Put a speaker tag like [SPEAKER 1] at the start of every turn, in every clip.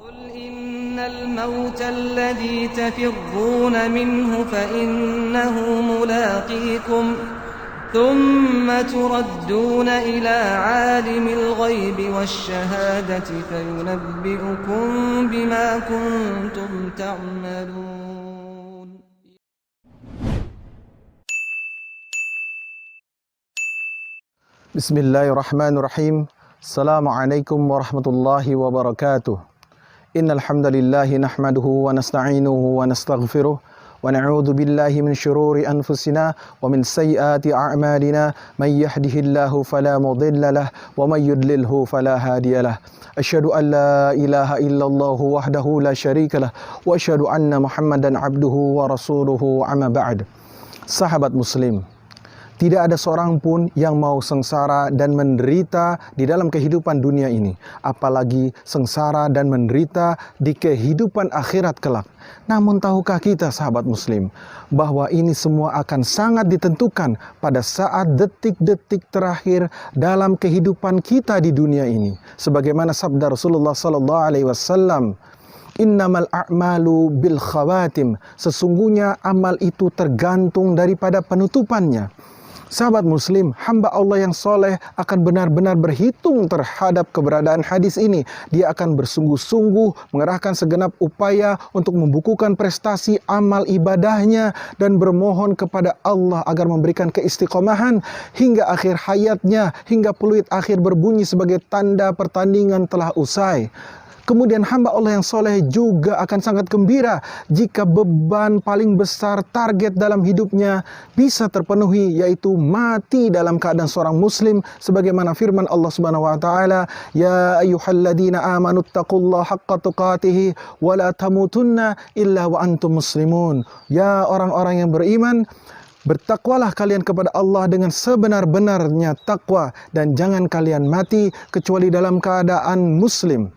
[SPEAKER 1] قل إن الموت الذي تفرون منه فإنه ملاقيكم ثم تردون إلى عالم الغيب والشهادة فينبئكم بما كنتم تعملون.
[SPEAKER 2] Bismillahirrahmanirrahim. Assalamualaikum warahmatullahi wabarakatuh. Innal hamdalillahi nahmaduhu wa nasta'inuhu wa nastaghfiruh wa na'udzu billahi min shururi anfusina wa min sayyiati a'malina may yahdihillahu fala mudilla lahu wa may yudlilhu fala hadiyalah. Asyhadu an la ilaha illallah wahdahu la syarika lah wa asyhadu anna Muhammadan abduhu wa rasuluhu amma ba'd. Sahabat muslim, tidak ada seorang pun yang mau sengsara dan menderita di dalam kehidupan dunia ini, apalagi sengsara dan menderita di kehidupan akhirat kelak. Namun tahukah kita sahabat muslim, bahwa ini semua akan sangat ditentukan pada saat detik-detik terakhir dalam kehidupan kita di dunia ini. Sebagaimana sabda Rasulullah SAW, innamal a'malu bil khawatim, sesungguhnya amal itu tergantung daripada penutupannya. Sahabat muslim, hamba Allah yang soleh akan benar-benar berhitung terhadap keberadaan hadis ini. Dia akan bersungguh-sungguh mengerahkan segenap upaya untuk membukukan prestasi amal ibadahnya dan bermohon kepada Allah agar memberikan keistiqomahan hingga akhir hayatnya, hingga peluit akhir berbunyi sebagai tanda pertandingan telah usai. Kemudian hamba Allah yang soleh juga akan sangat gembira jika beban paling besar target dalam hidupnya bisa terpenuhi, yaitu mati dalam keadaan seorang muslim, sebagaimana firman Allah Subhanahu wa taala, ya ayyuhalladzina amanu taqullaha haqqa tuqatih wa la tamutunna illa wa antum muslimun. Ya orang-orang yang beriman, bertakwalah kalian kepada Allah dengan sebenar-benarnya takwa, dan jangan kalian mati kecuali dalam keadaan muslim.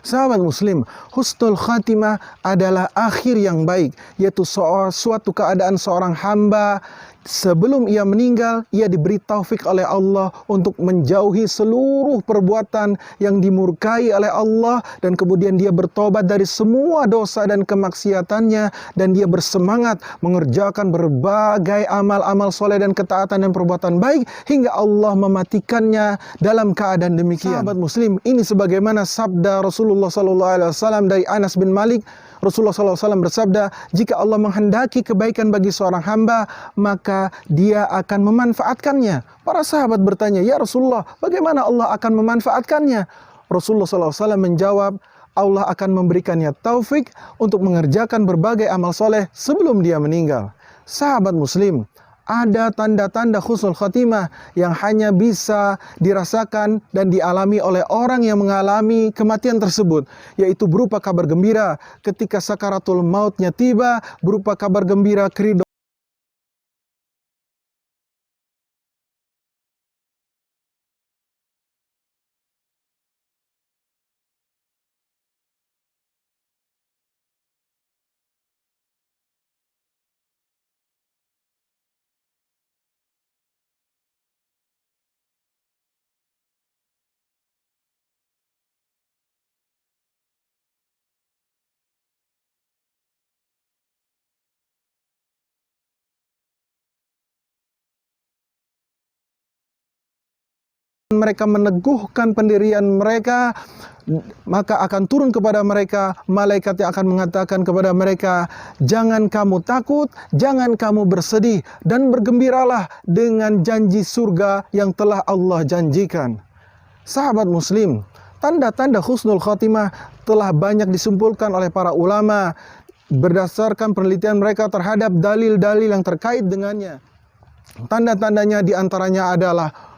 [SPEAKER 2] Sahabat muslim, husnul khatimah adalah akhir yang baik, yaitu suatu keadaan seorang hamba sebelum ia meninggal, ia diberi taufik oleh Allah untuk menjauhi seluruh perbuatan yang dimurkai oleh Allah, dan kemudian dia bertobat dari semua dosa dan kemaksiatannya, dan dia bersemangat mengerjakan berbagai amal-amal soleh dan ketaatan dan perbuatan baik hingga Allah mematikannya dalam keadaan demikian. Sahabat muslim, ini sebagaimana sabda Rasulullah SAW dari Anas bin Malik. Rasulullah SAW bersabda, jika Allah menghendaki kebaikan bagi seorang hamba, maka dia akan memanfaatkannya. Para sahabat bertanya, ya Rasulullah, bagaimana Allah akan memanfaatkannya? Rasulullah SAW menjawab, Allah akan memberikannya taufik untuk mengerjakan berbagai amal soleh sebelum dia meninggal. Sahabat muslim, ada tanda-tanda husnul khatimah yang hanya bisa dirasakan dan dialami oleh orang yang mengalami kematian tersebut, yaitu berupa kabar gembira ketika sakaratul mautnya tiba, berupa kabar gembira keridhaan mereka meneguhkan pendirian mereka, maka akan turun kepada mereka malaikat yang akan mengatakan kepada mereka, jangan kamu takut, jangan kamu bersedih, dan bergembiralah dengan janji surga yang telah Allah janjikan. Sahabat muslim, tanda-tanda husnul khatimah telah banyak disimpulkan oleh para ulama berdasarkan penelitian mereka terhadap dalil-dalil yang terkait dengannya. Tanda-tandanya diantaranya adalah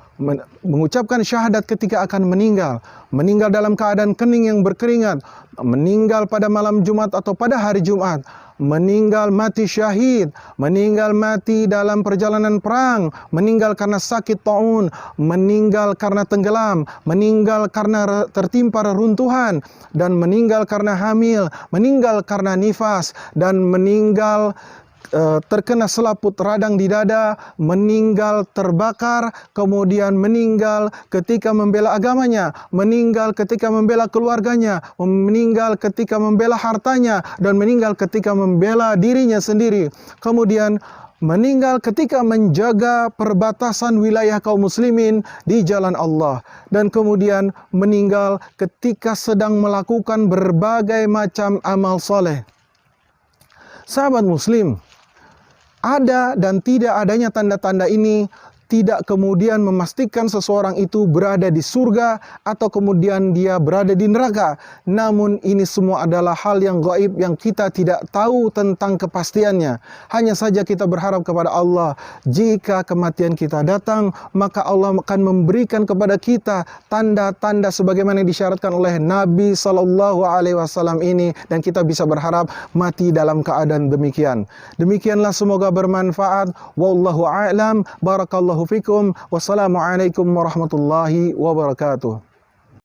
[SPEAKER 2] mengucapkan syahadat ketika akan meninggal, meninggal dalam keadaan kening yang berkeringat, meninggal pada malam Jumat atau pada hari Jumat, meninggal mati syahid, meninggal mati dalam perjalanan perang, meninggal karena sakit taun, meninggal karena tenggelam, meninggal karena tertimpa reruntuhan, dan meninggal karena hamil, meninggal karena nifas, dan meninggal terkena selaput radang di dada, meninggal terbakar, kemudian meninggal ketika membela agamanya, meninggal ketika membela keluarganya, meninggal ketika membela hartanya, dan meninggal ketika membela dirinya sendiri. Kemudian meninggal ketika menjaga perbatasan wilayah kaum muslimin di jalan Allah, dan kemudian meninggal ketika sedang melakukan berbagai macam amal soleh. Sahabat muslim, ada dan tidak adanya tanda-tanda ini tidak kemudian memastikan seseorang itu berada di surga atau kemudian dia berada di neraka. Namun ini semua adalah hal yang gaib yang kita tidak tahu tentang kepastiannya. Hanya saja kita berharap kepada Allah, jika kematian kita datang, maka Allah akan memberikan kepada kita tanda-tanda sebagaimana yang disyaratkan oleh Nabi SAW ini, dan kita bisa berharap mati dalam keadaan demikian. Demikianlah, semoga bermanfaat. Wallahu a'lam. Barakallahu fikum. Wassalamualaikum warahmatullahi wabarakatuh.